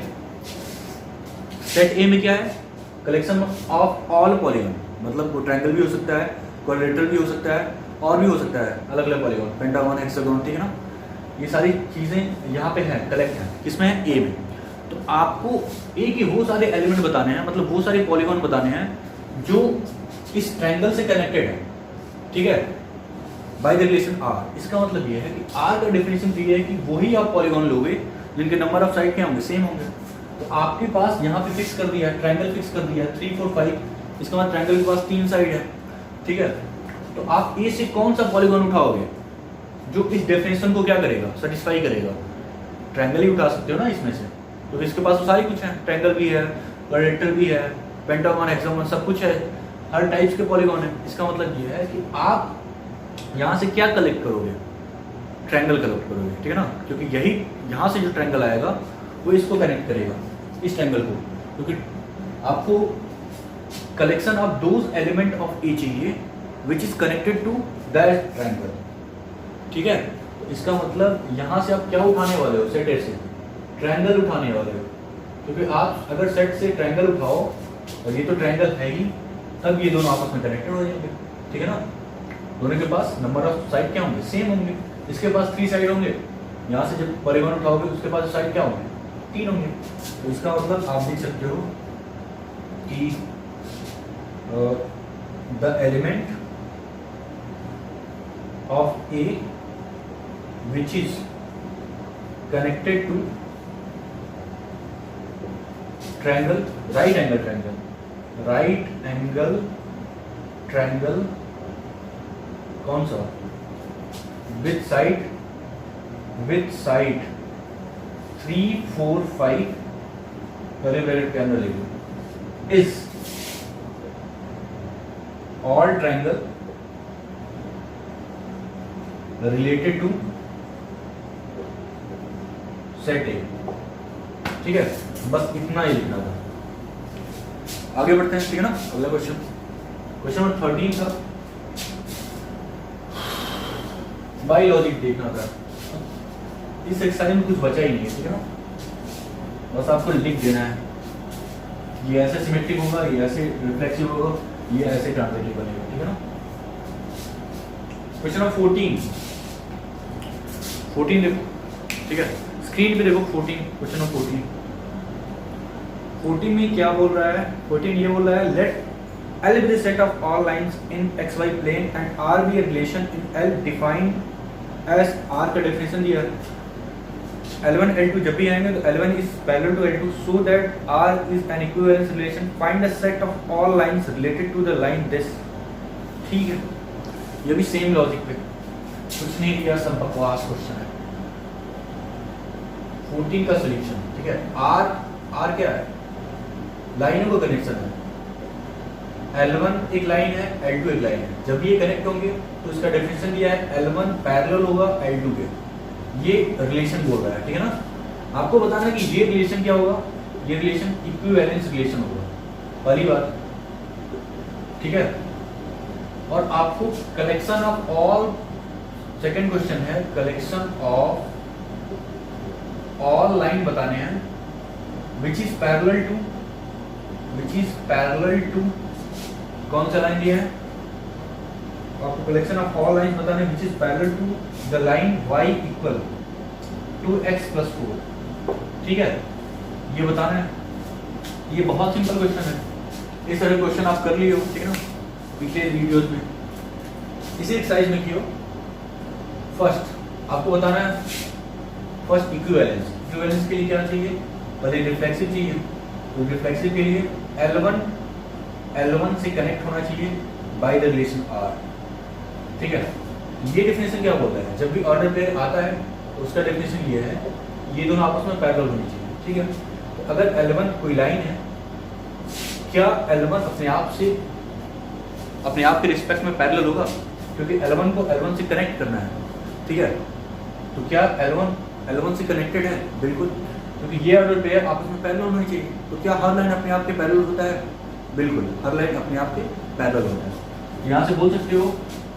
सेट ए में क्या है, कलेक्शन ऑफ ऑल पॉलीगॉन, मतलब वो ट्रायंगल भी हो सकता है, क्वाड्रिलेटरल भी हो सकता है, और भी हो सकता है अलग अलग पॉलीगॉन, पेंटागन, हेक्सागन, ठीक है ना। ये सारी चीजें यहाँ पे हैं, कलेक्ट हैं, किसमें है, ए में। तो आपको ए के वो सारे एलिमेंट बताने हैं, मतलब वो सारे पॉलीगॉन बताने हैं जो इस ट्रायंगल से कनेक्टेड है, ठीक है, बाय द रिलेशन R। इसका मतलब ये है कि R का डेफिनेशन ये है कि वही आप पॉलीगॉन लोगे जिनके नंबर ऑफ साइड क्या होंगे, सेम होंगे। तो आपके पास यहाँ पे फिक्स कर दिया है, ट्रायंगल फिक्स कर दिया है 3, 4, 5, इसका मतलब ट्रायंगल के पास 3 साइड है, ठीक है। तो आप ए से कौन सा पॉलीगॉन उठाओगे जो इस डेफिनेशन को क्या करेगा, सेटिस्फाई करेगा। ट्रायंगल ही उठा सकते हो ना इसमें से, तो इसके पास तो सारी कुछ है, ट्रायंगल भी है, क्वाड्रिलेटरल भी है, पेंटागन, हेक्सागन, सब कुछ है, हर टाइप्स के पॉलीगॉन है। इसका मतलब ये है कि आप यहाँ से क्या कलेक्ट करोगे, ट्रायंगल कलेक्ट करोगे, ठीक है ना, क्योंकि यही यहाँ से जो ट्रायंगल आएगा वो इसको कनेक्ट करेगा, इस ट्रायंगल को, क्योंकि आपको collection of those element of A चाहिए which is connected to that triangle. ठीक है, तो इसका मतलब यहाँ से आप क्या उठाने वाले हो, सेट ए से ट्रायंगल उठाने वाले हो, क्योंकि आप अगर सेट से ट्रायंगल उठाओ और ये तो ट्रायंगल है ही, तब ये दोनों आपस में कनेक्टेड हो जाएंगे। ठीक है ना, दोनों के पास नंबर ऑफ साइड क्या होंगे, सेम होंगे। इसके पास 3 साइड होंगे, यहाँ से जब परिमाण उठाओगे उसके पास साइड क्या होंगे, 3 होंगे। तो इसका मतलब आप देख सकते हो कि the element of A which is connected to triangle, right angle triangle कौन सा, विथ साइड 3, 4, 5 पहले ब्रैकेट के अंदर लिखो, is all triangle related to set A. ठीक है, बस इतना ही लिखना था। आगे बढ़ते हैं। ठीक है ना, अगला क्वेश्चन, क्वेश्चन नंबर 13 था, बाय लॉजिक देखना था। इस एक्सरसाइज में कुछ बचा ही नहीं है। ठीक है ना, बस आपको लिख देना है, ये ऐसे सिमेट्रिक होगा, ये ऐसे रिफ्लेक्सिव होगा, ये ऐसे ट्रांजिटिव बनेगा। ठीक है ना, क्वेश्चन नंबर 14 देखो। ठीक है, स्क्रीन पे देखो 14, क्वेश्चन नंबर 14 में क्या बोल रहा है, 14 ये बोल रहा है, late L be the set of all lines in xy plane and R be a relation in L defined as R का definition दिया है। L1 L2 जब भी आएंगे तो L1 is parallel to L2 so that R is an equivalence relation, find the set of all lines related to the line this। ठीक है, ये भी सेम लॉजिक पे, कुछ नहीं दिया, सब बकवास क्वेश्चन है। 14 का सोल्यूशन। ठीक है, R क्या है, लाइनों का कनेक्शन है। L1 एक लाइन है, L2 एक लाइन है, जब ये कनेक्ट होंगे तो इसका डेफिनेशन दिया है L1 पैरेलल होगा L2 के, ये रिलेशन बोल रहा है। ठीक है ना, आपको बताना है कि ये रिलेशन क्या होगा, ये रिलेशन इक्विवेलेंस रिलेशन होगा, पहली बात। ठीक है, और आपको collection of all, second question है कलेक्शन ऑफ ऑल लाइन बताने हैं विच इज पैरेलल टू कौन सा लाइन दिया है आपको, कलेक्शन ऑफ ऑल लाइन बताने which is parallel to the line y equal to x + 4। ठीक है, ये बताना है, ये बहुत सिंपल क्वेश्चन है। इस तरह क्वेश्चन आप कर लिए हो। ठीक है ना, पिछले वीडियोस में इसी एक्सरसाइज में किया। फर्स्ट आपको बताना है, फर्स्ट इक्विवेलेंस के लिए क्या चाहिए, पहले रिफ्लेक्सिव चाहिए, तो रिफ्लेक्सिव के लिए L1 से कनेक्ट होना चाहिए बाय द रिलेशन R। ठीक है, ये डेफिनेशन क्या बोलता है, जब भी ऑर्डर पेयर आता है तो उसका डेफिनेशन ये है, ये दोनों आपस में पैरेलल होनी चाहिए। ठीक है, तो अगर L1 कोई लाइन है, क्या L1 अपने आप के रिस्पेक्ट में पैरेलल होगा, क्योंकि L1 को L1 से कनेक्ट करना है। ठीक है, तो क्या L1 से कनेक्टेड है, बिल्कुल, क्योंकि ये ऑर्डर पेयर आपस में पैरेलल होनी चाहिए। तो क्या हर लाइन अपने आप के पैरेलल होता है, बिल्कुल, हर लाइन अपने आप के पैरेलल होता है। यहाँ से बोल सकते हो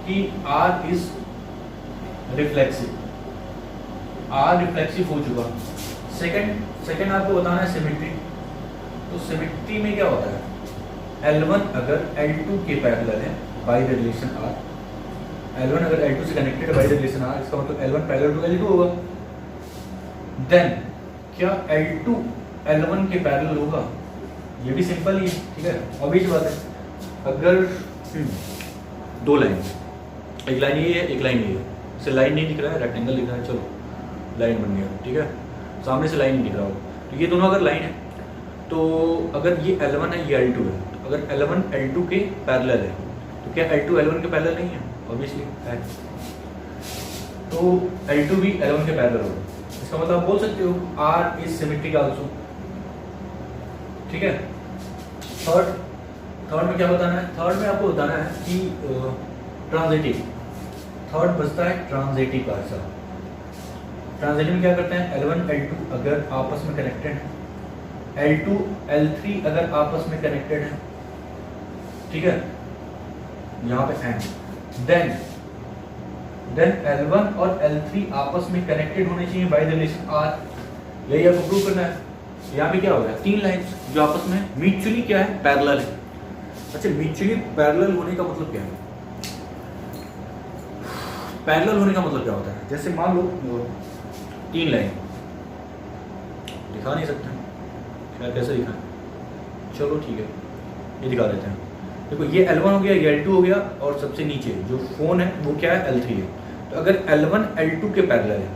कि R is reflexive, R reflexive हो चुका। सेकंड आपको बताना है सिमेट्री। तो सिमेट्री में क्या होता है, L1 अगर L2 के पैरेलल है by the relation R, L1 अगर L2 से कनेक्टेड है बाय द रिलेशन R, इसका मतलब L1 पैरेलल टू L2 होगा। देन क्या L2 L1 के पैरेलल होगा, ये भी सिंपल ही है। ठीक है, ऑब्वियस बात है, अगर दो लाइन, एक लाइन ये है, एक लाइन ये है, इसे लाइन नहीं दिख रहा है, रेक्टेंगल दिख रहा है, चलो लाइन बन गया। ठीक है, सामने से लाइन नहीं दिख रहा हो, तो ये दोनों अगर लाइन है, तो अगर ये L1 है, ये L2 है, तो अगर L1 L2 के पैरेलल है, तो क्या L2 L1 के पैरेलल नहीं है, ऑब्वियसली है, तो L2 भी L1 के पैरेलल होगा। इसका मतलब आप बोल सकते हो R इज सिमेट्रिक आल्सो। ठीक है, थर्ड में क्या बताना है, थर्ड में आपको बताना है कि ट्रांजिटिव, थर्ड बचता है ट्रांजिटिव का हिस्सा। ट्रांजिटिव में क्या करते हैं, L1 L2 अगर आपस में कनेक्टेड है, L2 L3 अगर आपस में कनेक्टेड है, ठीक है, यहाँ पे एंड, देन L1 और L3 आपस में कनेक्टेड होने चाहिए बाय द रिलेशन R। यही आपको प्रूव करना है। यहाँ पे क्या हो गया, तीन लाइंस जो आपस में म्यूचुअली क्या है, पैरेलल है। अच्छा, म्यूचुअली पैरेलल होने का मतलब क्या है? पैरेलल होने का मतलब क्या होता है? जैसे मान लो तीन लाइन, दिखा नहीं सकते शायद, कैसे दिखाएं, चलो ठीक है ये दिखा देते हैं। देखो ये L1 हो गया, ये L2 हो गया, और सबसे नीचे जो फोन है वो क्या है, L3 है। तो अगर L1 L2 के पैरेलल है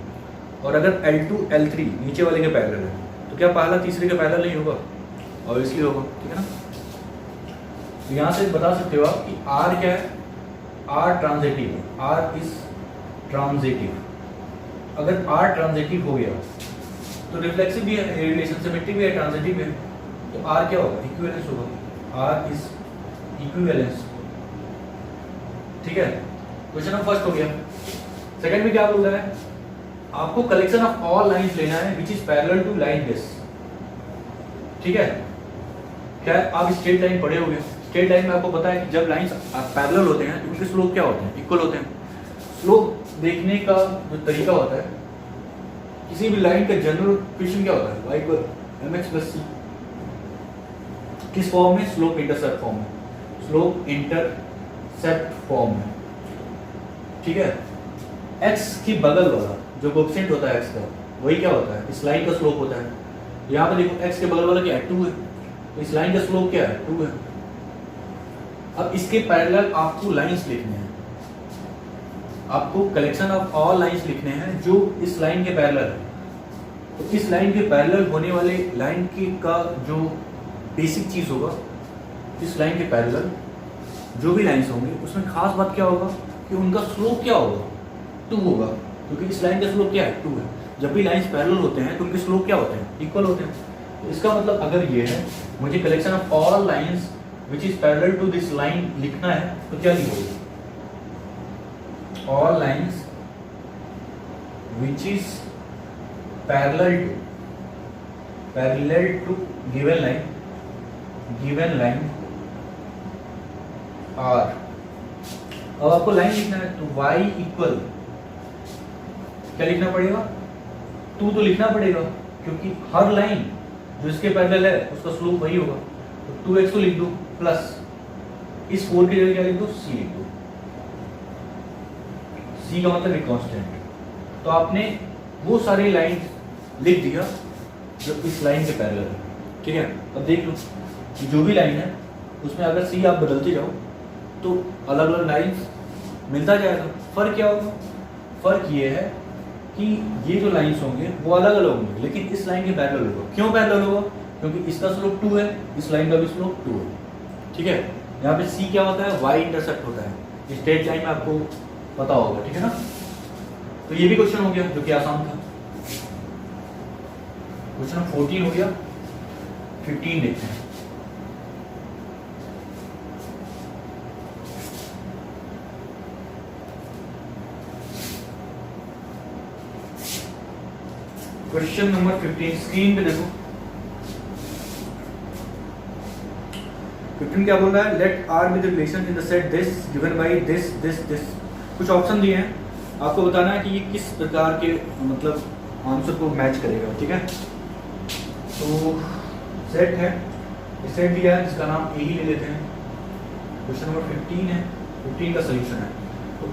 और अगर L2 L3 नीचे वाले के पैरेलल है, तो क्या पहला तीसरे के पैरेलल नहीं होगा? ऑब्वियसली होगा, ठीक है ना। तो यहाँ से बता सकते हो आप कि R क्या है, R ट्रांजिटिव है, R इज ट्रांजिटिव। अगर R ट्रांजिटिव हो गया तो रिफ्लेक्सिव भी है, रिलेशन सिमेट्रिक भी है, ट्रांजिटिव है, तो R क्या होगा, इक्विवेलेंस होगा। R इज इक्विवेलेंस, ठीक है। क्वेश्चन नंबर फर्स्ट हो गया। सेकंड में क्या बोल रहा है, आपको कलेक्शन ऑफ ऑल लाइंस लेना है which is parallel to line this, ठीक है। क्या आप स्ट्रेट लाइन पढ़े होंगे, स्ट्रेट लाइन में आपको पता है कि जब लाइंस पैरेलल होते हैं तो उनके स्लोप क्या होते हैं, इक्वल होते हैं। स्लोप देखने का जो तरीका होता है, किसी भी लाइन का जनरल इक्वेशन क्या होता है, y equal mx plus c। किस फॉर्म में, स्लोप इंटरसेप्ट फॉर्म में, स्लोप इंटरसेप्ट फॉर्म में, ठीक है। x की बगल वाला जो कोएफिशिएंट होता है x का, वही क्या होता है, इस लाइन का स्लोप होता है। यहाँ पे देखो x के बगल वाला क्या है, 2 है, तो इस लाइन का स्लोप क्या है, 2 है। अब इसके पैरेलल आपको लाइंस लिखने हैं, आपको कलेक्शन ऑफ ऑल लाइंस लिखने हैं जो इस लाइन के पैरेलल है। तो इस लाइन के पैरेलल होने वाले लाइन की का जो बेसिक चीज होगा, इस लाइन के पैरेलल जो भी लाइंस होंगे उसमें खास बात क्या होगा कि उनका स्लोप क्या होगा, 2 होगा, क्योंकि इस लाइन का स्लोप क्या है, 2 है। जब भी लाइंस पैरेलल होते हैं तो उनके स्लोप क्या होते हैं, इक्वल होते हैं। तो इसका मतलब अगर ये है, मुझे collection of all lines which is parallel to this line लिखना है, तो क्या लिखोगे, all lines which is parallel to given line are। अब आपको लाइन लिखना है तो y इक्वल क्या लिखना पड़ेगा, 2 तो लिखना पड़ेगा, क्योंकि हर लाइन जो इसके पैरेलल है उसका स्लोप वही होगा। तो 2x तो लिख दो, प्लस इस 4 की जगह क्या लिख दो, c लिख दो। C का मतलब एक कांस्टेंट। तो आपने वो सारी लाइन लिख दिया जो इस लाइन के पैरेलल है, ठीक है। अब देख लो कि जो भी लाइन है उसमें अगर C आप बदलते जाओ तो अलग अलग लाइंस मिलता जाएगा। फर्क क्या होगा, फर्क ये है कि ये जो लाइंस होंगे वो अलग अलग होंगे, लेकिन इस लाइन के पैरेलल होगा। क्यों पैरेलल होगा, क्योंकि इसका स्लोप 2 है, इस लाइन का भी स्लोप 2 है, ठीक है। यहाँ पे C क्या होता है, y इंटरसेप्ट होता है, स्ट्रेट लाइन में आपको पता होगा, ठीक है ना। तो ये भी क्वेश्चन हो गया जो कि आसान था। क्वेश्चन 14 हो गया, 15 देखते हैं। क्वेश्चन नंबर 15 स्क्रीन पे देखो। 15 क्या बोल रहा है, late R be the relation in the set this given by this। कुछ ऑप्शन दिए हैं, आपको बताना है कि ये किस प्रकार के मतलब आंसर को मैच करेगा, ठीक है। तो सेट है, सेट दिया है जिसका नाम ए ही ले लेते हैं। क्वेश्चन नंबर 15 है, 15 का सॉल्यूशन है। तो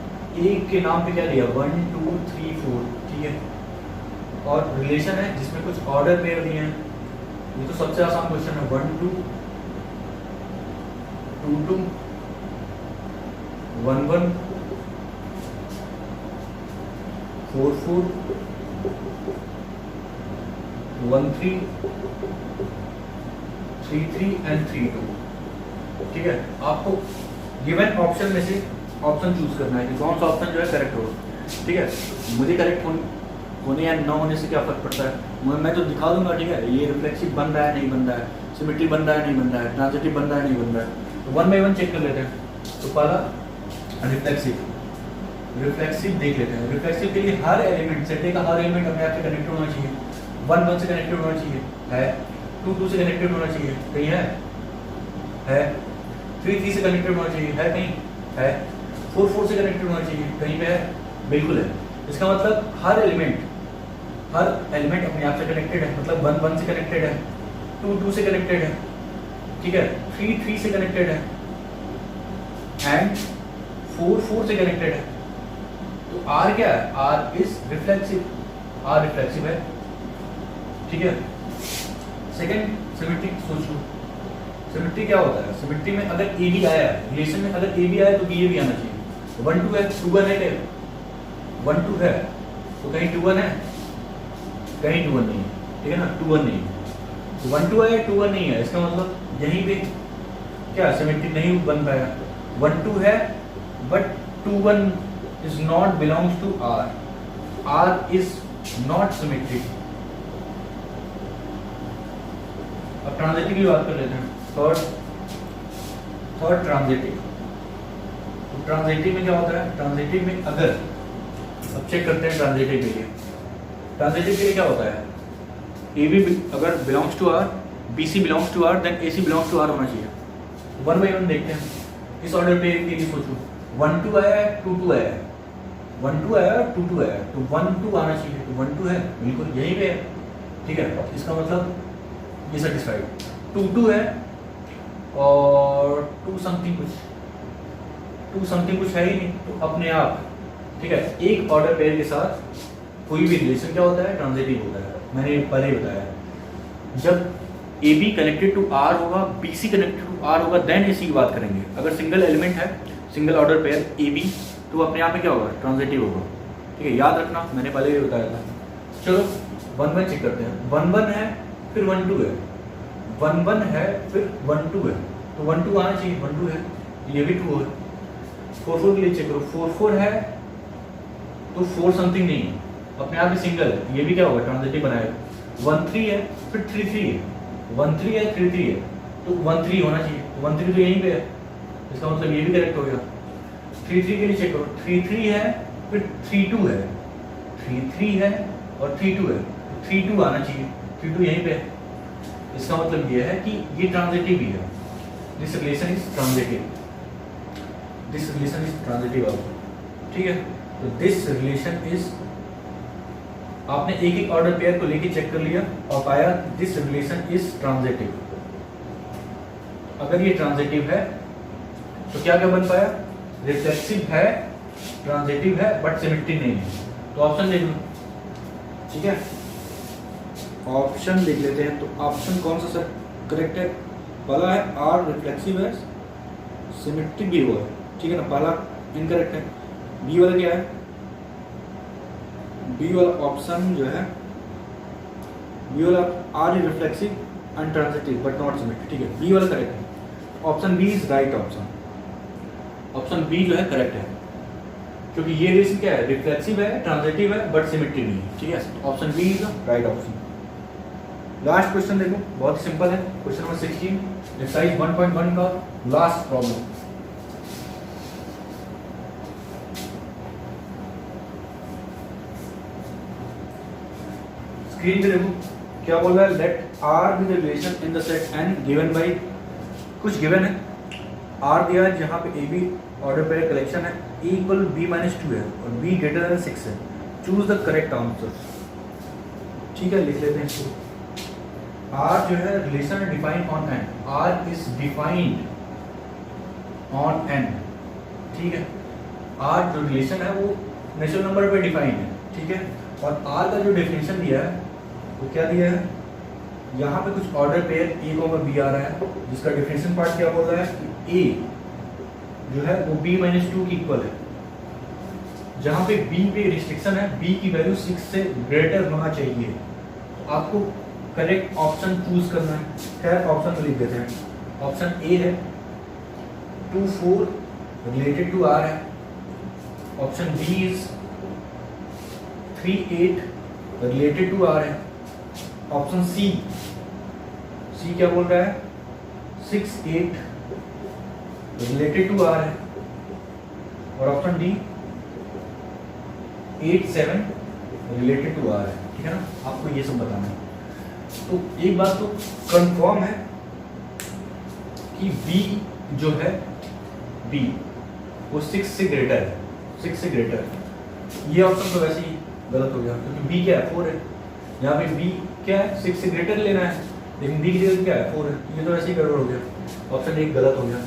ए के नाम पे क्या दिया, 1 2 3 4, ठीक है। और रिलेशन है जिसमें कुछ ऑर्डर पेयर दिए हैं। ये तो सबसे आसान क्वेश्चन है, 1 2 2 2 1 1 4 4 1 3 3 3 एंड 3 2, ठीक है। आपको गिवन ऑप्शन में से ऑप्शन चूज करना है कि कौन सा ऑप्शन जो है करेक्ट होगा, ठीक है। मुझे करेक्ट होने या ना होने से क्या फर्क पड़ता है, मैं तो दिखा दूंगा, ठीक है। ये रिफ्लेक्सिव बन रहा है नहीं बन रहा है, सिमेट्री बन रहा है नहीं बन रहा है, ट्रांजिटिव बन रहा है नहीं बन रहा है। तो 1 बाय 1 चेक कर लेते हैं। तो पहला रिफ्लेक्सिव देख लेते हैं। रिफ्लेक्सिव के लिए हर एलिमेंट, सेट का हर एलिमेंट अपने आप से कनेक्टेड होना चाहिए। 1 1 से कनेक्टेड होना चाहिए, है। 2 2 से कनेक्टेड होना चाहिए, कहीं है। 3 से कनेक्टेड होना चाहिए, है कहीं? है। 4 से कनेक्टेड होना चाहिए, कहीं पे है? बिल्कुल है। इसका मतलब हर एलिमेंट अपने आप से कनेक्टेड है, मतलब 1 से कनेक्टेड है, 2 से कनेक्टेड है, ठीक है, 3 से कनेक्टेड है एंड 4 से कनेक्टेड है। तो R क्या है? R is reflexive, R reflexive है, ठीक है। सेकंड सिमेट्रिक सोच लो। सिमेट्री क्या होता है? सिमेट्री में अगर ए बी आया है, रिलेशन में अगर ए बी आया तो बी ए भी आना चाहिए। 1 2 है, 2 1 है, क्या 1 2 है तो कहीं 2 1 है, कहीं 2 1 नहीं है, ठीक है ना, 2 1 नहीं है। 1 2 है, 2 1 नहीं है, इसका मतलब यहीं पे क्या सिमेट्री नहीं बन पाएगा। 1 2 है but 2 1 is not belongs to R, R is not symmetric. अब ट्रांजिटिव की बात कर लेते हैं। Third transitive. तो ट्रांजिटिव में क्या होता है? ट्रांजिटिव में अगर, अब चेक करते हैं ट्रांजिटिव के लिए। ट्रांजिटिव के लिए क्या होता है? ए बी अगर belongs to R, B C belongs to R, then A C belongs to R होना चाहिए। 1 बाई 1 देखते हैं। इस ऑर्डर पे के लिए सोचो, 1 2 आया है, 2 2 आया है, 1 2 आया है, 2 2 आया है, तो 1 2 आना चाहिए, तो 1 2 है, बिल्कुल यहीं पे है, ठीक है। इसका मतलब ये सेटिस्फाइड। 2 2 है और 2 समथिंग कुछ है ही नहीं, तो अपने आप, ठीक है। एक ऑर्डर पेयर के साथ कोई भी रिलेशन क्या होता है? ट्रांजिटिव होता है। मैंने पहले ही बताया, जब A B connected to R होगा, B C connected to R होगा, देन ए सी की बात करेंगे। अगर सिंगल एलिमेंट है, single order pair A B, तो अपने आप में क्या होगा? ट्रांजिटिव होगा, ठीक है। याद रखना, मैंने पहले भी बताया था। चलो 1 1 चेक करते हैं। 1 1 है, फिर 1 2 है, 1 1 है, फिर 1 2 है, तो 1 2 आना चाहिए, 1 2 है, ये भी 2 है। 4 4 के लिए चेक करो, 4 4 है तो 4 समथिंग नहीं है, अपने आप ही सिंगल है, ये भी क्या होगा? ट्रांजिटिव बनाएगा। 1 3 है, फिर 3 3 है, 1 3 है, 3 3 है, तो 1 3 होना चाहिए, 1 3 तो यहीं पे है, इसका मतलब ये भी करेक्ट हो गया। 3 3 के लिए चेक करो, 3 3 है, फिर 3 2 है, 3 3 है और 3 2 है, 3 2 आना चाहिए, 3 2 यहीं पे है। इसका मतलब ये है कि ये ट्रांजिटिव ही है। This relation is transitive, this relation is transitive also, ठीक है। तो दिस रिलेशन इज, आपने एक एक ऑर्डर पेयर को लेके चेक कर लिया और पाया दिस रिलेशन इज ट्रांजिटिव। अगर ये ट्रांजिटिव है तो क्या क्या बन पाया? रिफ्लेक्सिव है, ट्रांजिटिव है, बट सिमेट्रिक नहीं है। तो ऑप्शन देख लो, ठीक है। ऑप्शन देख लेते हैं, तो ऑप्शन कौन सा सर करेक्ट है? पहला है आर रिफ्लेक्सिव है, सिमेट्रिक भी हुआ है, ठीक है ना, पहला इनकरेक्ट है। बी वाला क्या है? बी वाला ऑप्शन जो है, बी वाला R is reflexive and transitive but not symmetric, ठीक है, बी वाला करेक्ट है। Option B is right option, option B जो है करेक्ट है, क्योंकि ये रिलेशन क्या है? रिफ्लेक्सिव है, ट्रांजिटिव है, बट सिमेट्रिक नहीं है, ठीक है। Option B is right option. Last question देखो, बहुत सिंपल है, क्वेश्चन नंबर 16, एक्सरसाइज 1.1 का लास्ट प्रॉब्लम। स्क्रीन पे देखो क्या बोल रहा है, let R be the relation in the set N given by, कुछ गिवन है, आर दिया है जहाँ पे A B order pair collection है, ए इक्वल बी माइनस 2 है और बी ग्रेटर देन 6 है, चूज द करेक्ट आंसर, ठीक है। लिख लेते हैं इसको। आर जो है रिलेशन है defined on N, R is defined on N, ठीक है। आर जो रिलेशन है वो नेचुरल नंबर पे डिफाइंड है, ठीक है। और आर का जो डेफिनेशन दिया है वो क्या दिया है? यहाँ पे कुछ ऑर्डर पेयर ए को बी आ रहा है, जिसका डेफिनेशन पार्ट क्या बोल रहा है कि ए जो है वो b माइनस 2 की इक्वल है, जहाँ पे b पे रिस्ट्रिक्शन है, b की वैल्यू 6 से ग्रेटर होना चाहिए। तो आपको करेक्ट ऑप्शन चूज करना है। खैर ऑप्शन लिख देते हैं। ऑप्शन ए है 2 4 रिलेटेड टू r है, option B is 3 8 related to r है, ऑप्शन सी क्या बोल रहा है 6 8 रिलेटेड टू r है, और option D 8 7 related to r है, ठीक है ना। आपको ये सब बताना है। तो एक बात तो कंफर्म है कि b जो है बी वो 6 से ग्रेटर है, 6 से ग्रेटर है। ये ऑप्शन तो वैसे ही गलत हो गया क्योंकि बी क्या है 4 है, यहाँ पे बी क्या है 6 से ग्रेटर लेना है, लेकिन बी की जगह क्या है 4 है, ये तो वैसे ही गड़बड़ हो गया, ऑप्शन एक गलत हो गया।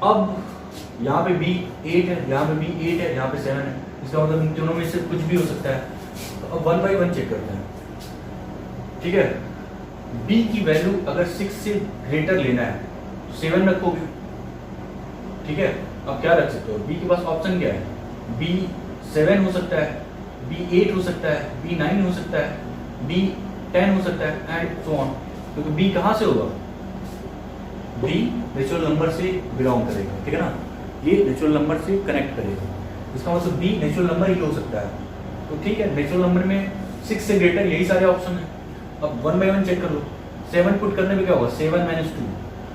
अब यहाँ पे बी 8 है, यहाँ पे बी 8 है, यहाँ पे 7 है, इसका मतलब इन दोनों में से कुछ भी हो सकता है। तो अब 1 बाई 1 चेक करते हैं, ठीक है। बी की वैल्यू अगर 6 से ग्रेटर लेना है तो 7 रखोगे, ठीक है। अब क्या रख सकते हो, बी के पास ऑप्शन क्या है, बी 7 हो सकता है, बी 8 हो सकता है, बी 9 हो सकता है, बी 10 हो सकता है एंड सो ऑन। क्योंकि बी कहाँ से होगा, बी नेचुरल नंबर से बिलोंग करेगा, ठीक है ना, ये नेचुरल नंबर से कनेक्ट करेगा, इसका मतलब बी नेचुरल नंबर ही हो सकता है। तो ठीक है, नेचुरल नंबर में 6 से ग्रेटर यही सारे ऑप्शन है। अब 1 बाई 1 चेक कर लो, 7 पुट करने में क्या होगा 7 माइनस 2,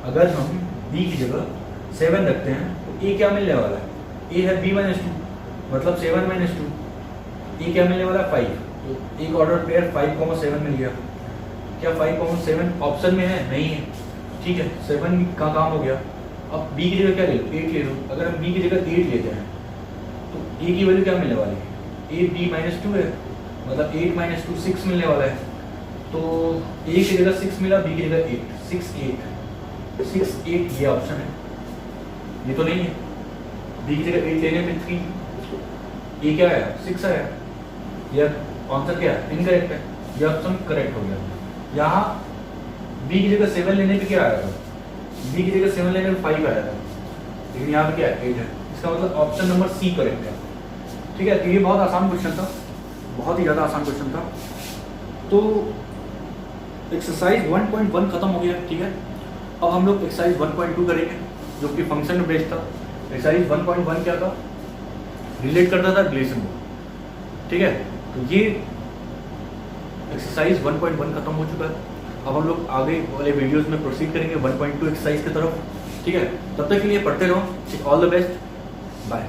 अगर हम बी की जगह 7 रखते हैं तो ए क्या मिलने वाला है, ए है बी माइनस 2 मतलब 7 माइनस 2, ए क्या मिलने वाला है 5, तो एक ऑर्डर पेयर 5,7 मिल गया। क्या 5,7 ऑप्शन में है, नहीं है, ठीक है, 7 का काम हो गया। अब बी की जगह क्या ले लो 8 ले लो, अगर हम बी की जगह 8 लेते हैं तो ए की वैल्यू क्या मिलने वाली है, ए बी माइनस 2 है, मतलब 8 माइनस 2 6 मिलने वाला है। तो ए की जगह 6 मिला, बी की जगह 8, 6 8 ये ऑप्शन है, ये तो नहीं है। बी की जगह 8 लेने में 3, ए क्या आया 6 आया, यह आंसर क्या है इनकरेक्ट है, यह ऑप्शन करेक्ट हो गया। यहाँ बी की जगह 7 लेने पे क्या आया था, बी की जगह 7 लेने में 5 आया था, लेकिन यहाँ पे क्या है 8 है, इसका मतलब ऑप्शन नंबर सी करेक्ट है, ठीक है। तो ये बहुत आसान क्वेश्चन था, बहुत ही ज़्यादा आसान क्वेश्चन था। तो एक्सरसाइज 1.1 खत्म हो गया, ठीक है। अब हम लोग एक्सरसाइज 1.2 करेंगे जो कि फंक्शन बेस्ड था। एक्सरसाइज 1.1 क्या था, रिलेट करता था रिलेशन को, ठीक है। तो ये एक्सरसाइज 1.1 खत्म हो चुका है। अब हम लोग आगे वाले वीडियोस में प्रोसीड करेंगे 1.2 एक्सरसाइज की तरफ, ठीक है। तब तक के लिए पढ़ते रहो, ऑल द बेस्ट, बाय।